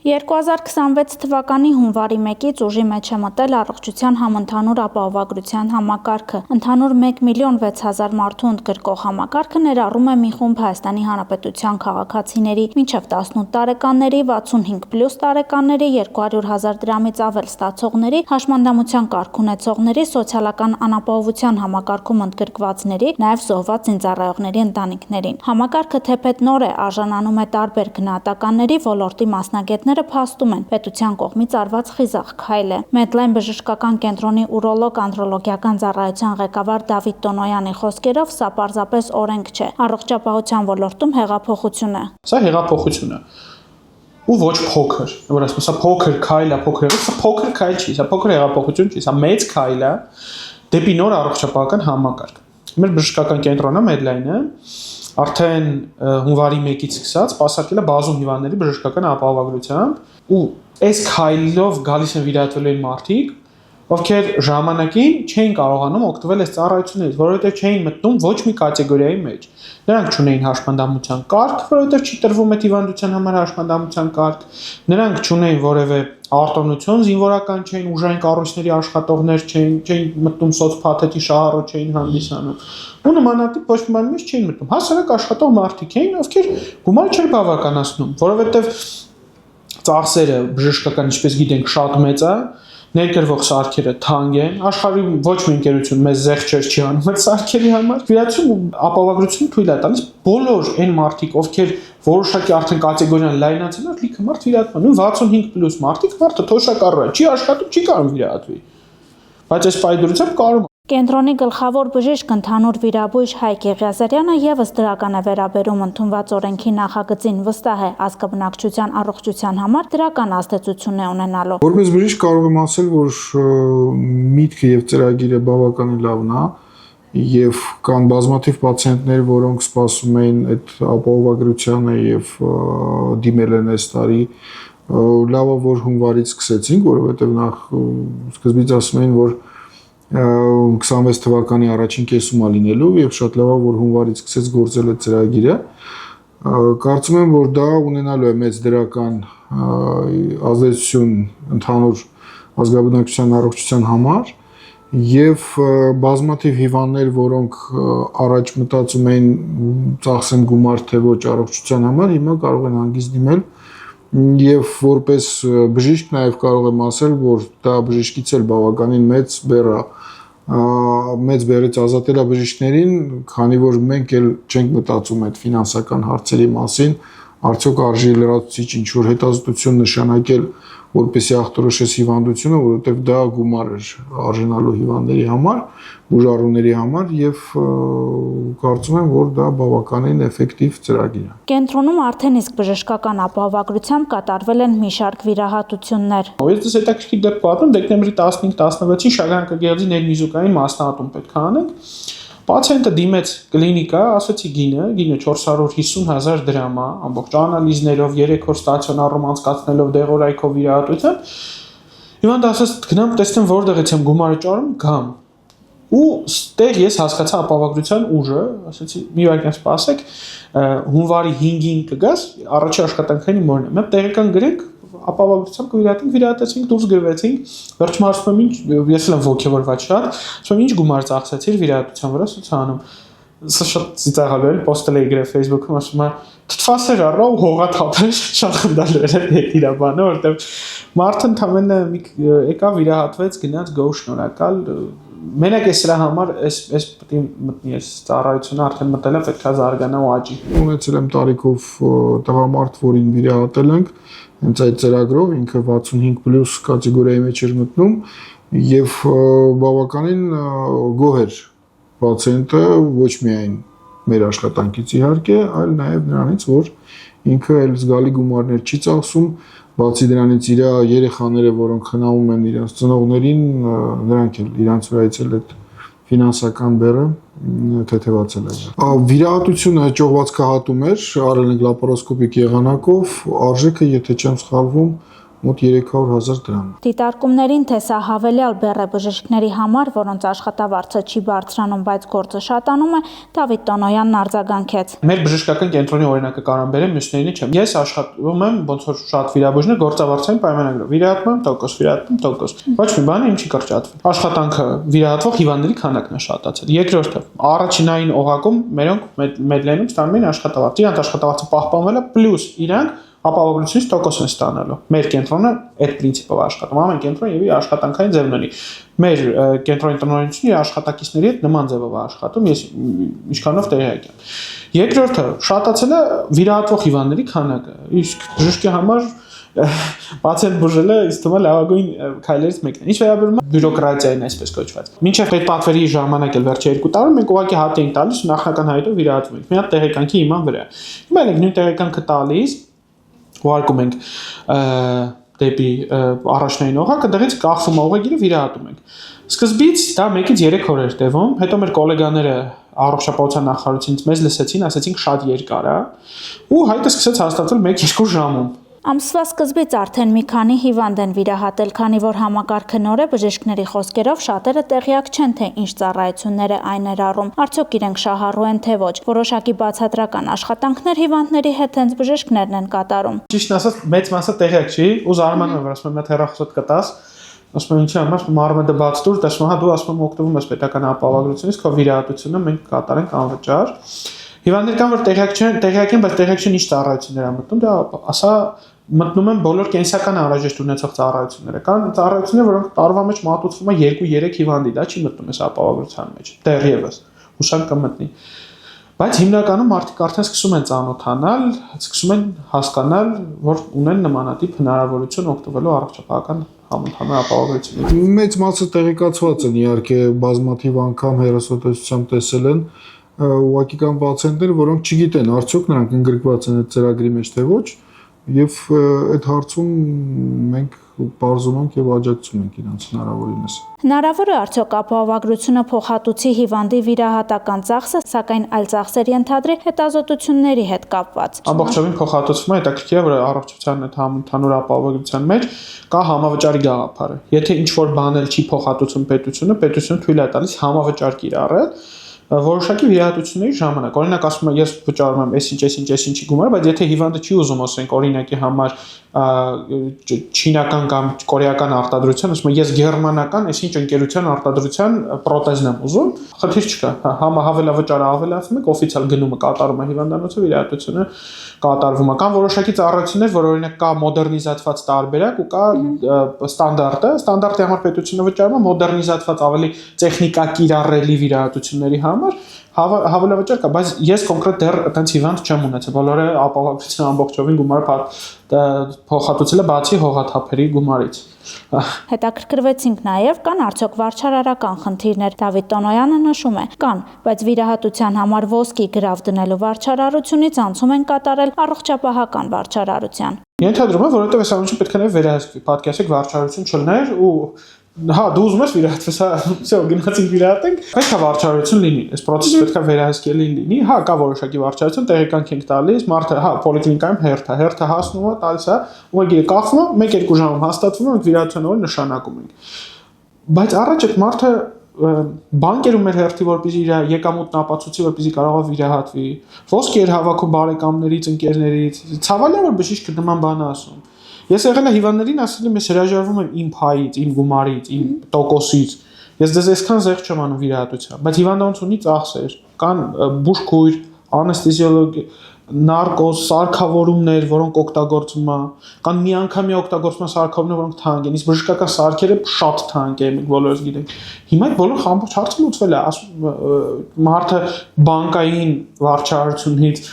2026 թվականի հունվարի 1-ից ուժի մեջ է մտել առողջության համընդհանուր ապահովագրության համակարգը։ Ընդհանուր 1,6,000,000 մարդու ընդգրկող համակարգը ներառում է մի խումբ Հայաստանի Հանրապետության քաղաքացիների մինչև 18 տարեկանների, 65+ տարեկանների, 200,000 դրամից ավել ստացողների, հաշմանդամության կարգ ունեցողների, սոցիալական անապահովության համակարգում ընդգրկվածների, նաև զոհված զինծառայողների ընտանիքներին։ Համակարգը թեպետ նոր է, արժանանում է տարբեր գնահատականների, ոլորտի մասնագետներ փաստում են պետության կողմից արված խիզախ քայլ է։ Medline բժշկական կենտրոնի ուրոլոգ-անդրոլոգիական ծառայության ղեկավար Դավիթ Տոնոյանի խոսքերով, սա պարզապես օրենք չէ, առողջապահության ոլորտում հեղափոխություն է։ Սա հեղափոխություն է։ Ու ոչ փոքր, որ ասում սա փոքր քայլ է, սա փոքր քայլ չի, սա փոքր հեղափոխություն չի, սա մեծ քայլ է դեպի նոր առողջապահական համակարգ։ Մեր բժշկական կենտրոնը Medline-ը արդեն հունվարի 1-ից սկսած սպասարկել է բազում հիվանդների բժշկական ապահովագրությամբ ու այս քայլով գալիս են վիրահատվելու են մարդիկ, ովքեր ժամանակին չէին կարողանում օգտվել այս ծառայություններից, որովհետև չէին մտնում ոչ մի կատեգորիայի մեջ։ Նրանք չունեին հաշմանդամության կարգ, որովհետև չի տրվում այդ հիվանդության համար հաշմանդամության կարգ, նրանք չունեին որևէ արտոնություն, զինվորական չէին, ուժային կառույցների աշխատողներ չէին մտնում սոցփաթեթի շահառու չէին հանդիսանում։ Ու նմանատիպ ոչ մի բան մեջ չէին մտնում։ Հասարակ աշխատող մարդիկ էին, ովքեր գումար չէր բավականացնում, որովհետև ծախսերը բժշկական, ինչպես գիտենք, շատ մեծ է, ներկրվող սարքերը թանկ են, աշխարհի ոչ մի ընկերություն մեզ զեղչեր չի անում այդ սարքերի համար։ Վիրահատություն ապահովագրությունը թույլ է տալիս բոլոր այն մարդիկ, ովքեր որոշակի արդեն կատեգորիան լայնացել են, լիքը մարդ վիրահատվում են, 65+ մարդիկ, մարդը թոշակառու է, չի աշխատում, չի կարող վիրահատվի։ Բայց այս պայդրությամբ կարող է։ Կենտրոնի գլխավոր բժիշկ ընդհանուր վիրաբույժ Հայկ Եղիազարյանը ևս դրական է վերաբերում ընդունված օրենքի նախագծին, վստահ է ազգաբնակչության առողջության համար դրական ազդեցություն է ունենալու։ Որպես բժիշկ կարող եմ ասել, որ միտքը եւ ծրագիրը բավականին լավն է եւ կան բազմաթիվ պացիենտներ, որոնք սպասում էին այդ ապահովագրությանը եւ դիմել են այս տարի։ Լավը որ հունվարից սկսեցինք, որովհետեւ նախ սկզբից ասում էին, որ 26 թվականի առաջին կեսում է լինելու եւ շատ լավ է որ հունվարից սկսեց գործել այդ ծրագիրը։ Կարծում եմ որ դա ունենալու է մեծ դրական ազդեցություն ընդհանուր ազգաբնակչության առողջության համար եւ բազմաթիվ հիվանդներ, որոնք առաջ մտածում էին ծախսեն գումար թե ոչ առողջության համար, հիմա կարող են հանգիստ դիմել եւ որպես բժիշկ նաեւ կարող եմ ասել, որ դա բժիշկից էլ բավականին մեծ բեռ է, մեծ բեռից ազատել է բժիշկներին, քանի որ մենք էլ չենք մտածում այդ ֆինանսական հարցերի մասին, արդյոք արժի լրացուցիչ ինչ-որ հետազոտություն նշանակել, որպեսզի ախտորոշես հիվանդությունը, որովհետև դա գումար էր արժանալու հիվանդների համար, բուժառուների համար եւ կարծում եմ, որ դա բավականին էֆեկտիվ ծրագիր է։ Կենտրոնում արդեն իսկ բժշկական ապահովագրությամբ կատարվել են մի շարք վիրահատություններ։ Ես հետաքրքիր դեպք պատմեմ, դեկտեմբերի 15-16-ին Շագանակագեղձի ներմիզուկային մասնահատում պետք է անենք։ Պացիենտը դիմեց կլինիկա, ասացի գինը 450,000 դրամ է, ամբողջ անալիզներով, 3 օր ստացիոնարում անցկացնելով դեղորայքով վիրահատությամբ։ Հիվանդը ասաց, գնամ տեսնեմ որտեղից եմ գումարը ճարում, գամ։ Ու ստեղ ես հասկացա ապահովագրության ուժը, ասացի մի վայրկյան սպասեք, հունվարի 5-ին կգաս, առաջի աշխատանքային մորն է։ Մենք տեղական գրենք ապահովագրությամբ կվիրահատենք, վիրահատեցինք, դուրս գրվեցինք, վերջում ասում եմ ինչ, ես էլ եմ ոգևորված շատ, ասում եմ ինչ գումար ծախսեցիր վիրահատության վրա, սոցանում։ Սա շատ ծիծաղալու է, պոստել էի գրել Facebook-ում, ասում եմ, թթվասեր առա ու հողա թափել, շատ խնդալու էր իր բանը, որտեղ մարդը ընդամենը եկա վիրահատվեց, գնաց գոհ շնորհակալ, մենակ է սրա համար այս պետք է մտնի այս ծառայությունը արդեն մտել է, պետք է զարգանա ու աճի։ Ունեցել եմ տարիքով տղամարդ, որին վիրահատել ենք, հենց այդ ծրագրով ինքը 65+ կատեգորիայի մեջ էր մտնում եւ բավականին գոհ էր պացիենտը ոչ միայն մեր աշխատանքից իհարկե, այլ նաեւ նրանից, որ ինքը էլ զգալի գումարներ չի ծախսում, բացի դրանից իր երեխաները, որոնք խնամում են իրենց ծնողներին, նրանք էլ իրանց վրայից էլ այդ ֆինանսական բեռը թեթևացել է։ Վիրահատությունը ճողվածքահատում էր, արել ենք լապարոսկոպիկ եղանակով, արժեքը, եթե չեմ սխալվում, մոտ 300,000 դրամ։ Դիտարկումներին, թե սա հավելյալ բեռ է բժիշկների համար, որոնց աշխատավարձը չի բարձրանում, բայց գործը շատանում է, Դավիթ Տոնոյանն արձագանքեց. Մեր բժշկական կենտրոնի օրինակը կարող եմ բերեմ, մյուսներին չեմ։ Ես աշխատում եմ ոնց որ շատ վիրաբույժներ գործավարձային պայմանագրով։ Վիրահատում եմ տոկոս, վիրահատում տոկոս։ Ոչ մի բան իմ չի կրճատվի։ Աշխատանքը վիրահատվող հիվանդների քանակն է շատացել։ Երկրորդը, առաջինային օղակում մերոնք մեդլենում ստանում են աշխատավարձ։ Իրանց աշխատավարձը պահպանվել է, պլյուս իրանք ապահովությունից տոկոս են ստանալու։ Մեր կենտրոնը այդ պրինցիպով աշխատում։ Ամեն կենտրոն եւ իր աշխատանքային ձևն ունի։ Մեր կենտրոնի տնօրինությունը իր աշխատակիցների հետ նման ձևով է աշխատում, ես ինչքանով տեղյակ եմ։ Երկրորդը, շատացել է վիրահատվող հիվանդների քանակը։ Իսկ բժշկի համար պացիենտ բուժելը ինձ թվում է լավագույն քայլերից մեկն է։ Ինչ վերաբերում է բյուրոկրատիային, այսպես կոչված։ Մինչև այդ պատվերի ժամանակ էլ վերջի 2 տարում մենք ուղղակի հատ էինք տալիս ու նախնական հայտով վիրահատվում ենք։ Մի հատ տեղեկանքի հիման վրա։ Հիմա էլ ենք նույն տեղեկանքը տալիս, ուղարկում ենք դեպի առաջնային օղակը, դրանից կախվում է օղագիրը, վիրահատում ենք։ Սկզբից դա 1-ից 3 օր էր տևում, հետո մեր գոլեգաները առողջապահության նախարարությունից մեզ լսեցին, ասեցինք շատ երկար է, ու հայտը սկսեց հաստատվել 1-2 ժամում։ Ամսվա սկզբից արդեն մի քանի հիվանդ են վիրահատել, քանի որ համակարգը նոր է, բժիշկների խոսքերով շատերը տեղյակ չեն, թե ինչ ծառայություններ է այն ներառում, արդյոք իրենք շահառու են, թե ոչ։ Որոշակի բացատրական աշխատանքներ հիվանդների հետ հենց բժիշկներն են կատարում։ Ճիշտն ասած, մեծ մասը տեղյակ չի, ու զարմանում եմ, որ ասում եմ, մի հեռախոսդ կտաս, ասում եմ, ինչի համար, մարմենը բաց տուր, տեսնում եմ, դու ասում եմ, օգտվում ես պետական ապահովագրությունից, քո վիրահատությունը մենք կատարենք անվճար։ Հիվանդներ կան, որ տեղյակ են, բայց տեղյակ չեն ինչ ծառայություններ ա մտնում, դա ասա մտնում են բոլոր կենսական անհրաժեշտ ունեցող ծառայությունները։ Կան ծառայություններ, որոնք տարվա մեջ մատուցվում է 2-3 հիվանդի, դա չի մտնում էս ապահովագրության մեջ։ Դեռևս հուսանք կմտնի։ Բայց հիմնականում մարդիկ արդեն սկսում են ծանոթանալ, սկսում են հասկանալ, որ ունեն նմանատիպ հնարավորություն օգտվելու առողջապահական համընդհանուր ապահովագրությունից։ Մեծ մասը տեղեկացված են, իհարկե բազմաթիվ անգամ հեռուստատեսությամբ տեսել են, ուղղակի կան պացիենտներ, որոնք չգիտեն արդյոք նրանք ընդգրկված են այդ ծրագրի մեջ թե ոչ, եւ այդ հարցում մենք բարձում ենք եւ աջակցում ենք իրենց հնարավորինս։ Հնարավոր է արդյոք ապահովագրությունը փոխհատուցի հիվանդի վիրահատական ծախսը, սակայն այլ ծախսեր ենթադրի հետազոտությունների հետ կապված։ Ամբողջովին փոխհատուցվում է, հետաքրքիր է, որ առողջության այդ համընդհանուր ապահովագրության մեջ կա համավճարի գաղափարը։ Եթե ինչ-որ բան էլ չի փոխհատուցում պետությունը թույլ է տալիս համավճար կիրառել որոշակի վիրահատությունների ժամանակ։ Օրինակ ասում եմ, ես վճարում եմ այսինչ գումար, բայց եթե հիվանդը չի ուզում, ասենք օրինակի համար չինական կամ կորեական արտադրության, ասում եմ, ես գերմանական այսինչ ընկերության արտադրության պրոթեզն եմ ուզում, խնդիր չկա։ Հավելավճարը ավելացնում եք, օֆիցիալ գնումը կատարում է հիվանդանոցը, վիրահատությունը կատարվում է։ Կան որոշակի ծառայություններ, որ օրինակ կա մոդեռնիզացված տարբերակ ու կա ստանդարտը։ Ստանդարտի համար պետությունը վճարում է, մոդեռնիզացված ավելի տեխնիկա կիրառելի վիրահատությունների համար հավելավճար կա, բայց ես կոնկրետ դեռ այդպես հիվանդ չեմ ունեցել։ Բոլորը ապահովագրության ամբողջովին գումարը փոխհատուցել է բացի հողաթափերի գումարից։ Հետաքրքրվեցինք նաև կան արդյոք վարչարարական խնդիրներ։ Դավիթ Տոնոյանը նշում է, կան, բայց վիրահատության համար ոսկի գրավ դնելու վարչարարությունից անցում են կատարել առողջապահական վարչարարության։ Ենթադրում եմ, որովհետև այս ամենը պետք է վերահսկվի, պատկերացրեք վարչարություն չլներ ու հա դու ուզում ես վիրահատվես, всё գնացինք վիրահատենք, պետք է վարչարություն լինի, այս process պետք է վերահսկելի լինի, հա կա որոշակի վարչարություն, տեղեկանք ենք տալիս, մարդը հա պոլիկլինիկայում հերթը հասնում է, տալիս է, ուղղակի կախվում է, 1-2 ժամում հաստատվում է, վիրահատության օրը նշանակում ենք։ Բայց առաջ այդ մարդը բանկերում էր հերթի, որպեսզի իր եկամուտն ապացուցի, որպեսզի կարողա վիրահատվի, ոսկի էր հավաքում բարեկամներից, ընկերներից, ցավալի է որ բժիշկը նման բան ասում։ Ես եղել եմ հիվանդներին ասել եմ, ես հրաժարվում եմ իմ փայից, իմ գումարից, իմ տոկոսից։ Ես դες այսքան զեղ չեմ անում վիրահատության, բայց հիվանդանոց ունի ծախսեր, կան բուժքույր, անեստեզիոլոգ, նարկոզ, սարքավորումներ, որոնք օգտագործվում են, կան միանգամյա օգտագործման սարքավորումներ, որոնք թանկ են, իսկ բժշկական սարքերը շատ թանկ են, մենք բոլորս գիտենք։ Հիմա այդ բոլոր ամբողջ հարցը լուծվել է, մարդը բանկային վարչարությունից,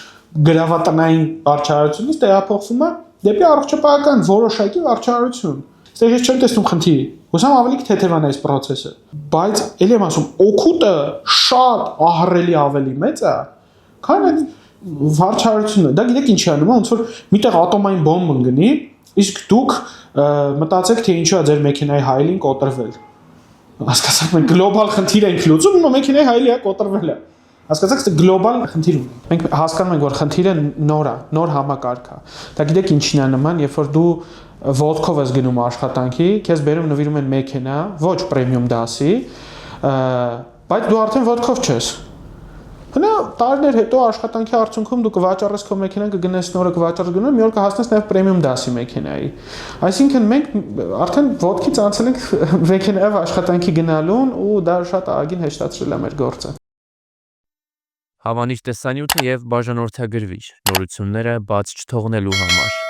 գրավատնային վարչարությունից տեղափոխվում է դեպի առողջապահական որոշակի վարչարություն։ Այստեղ ես չեմ տեսնում խնդիր։ Հուսամ ավելի կթեթևանա այս process-ը, բայց ելի եմ ասում, օգուտը շատ ահռելի ավելի մեծ է, քան այդ վարչարությունը։ Դա գիտեք ինչի անում է, ոնց որ միտեղ ատոմային բոմբ ընկնի, իսկ դուք մտածեք, թե ինչու է ձեր մեքենայի հայելին կոտրվել։ Հասկացաք, մենք գլոբալ խնդիր ենք լուծում, ու մեքենայի հայելի է կոտրվել է։ Հասկացաք, դա գլոբալ խնդիր ունի։ Մենք հասկանում ենք, որ խնդիրը նոր համակարգ է։ Դա գիտեք ինչին է նման, երբ որ դու ոտքով ես գնում աշխատանքի, քեզ բերում նվիրում են մեքենա, ոչ պրեմիում դասի, բայց դու արդեն ոտքով չես։ Հնա տարիներ հետո աշխատանքի արդյունքում դու կվաճառես քո մեքենան, կգնես նորը կվաճառես գնում, մի օր կհասնես նաև պրեմիում դասի մեքենայի։ Այսինքն մենք արդեն ոտքից անցել ենք մեքենայով աշխատանքի գնալուն ու դա շատ ագին հեշտացրել է մեր գործը։ Հավանիր տեսանյութը եւ բաժանորդագրվիր նորությունները բաց չթողնելու համար։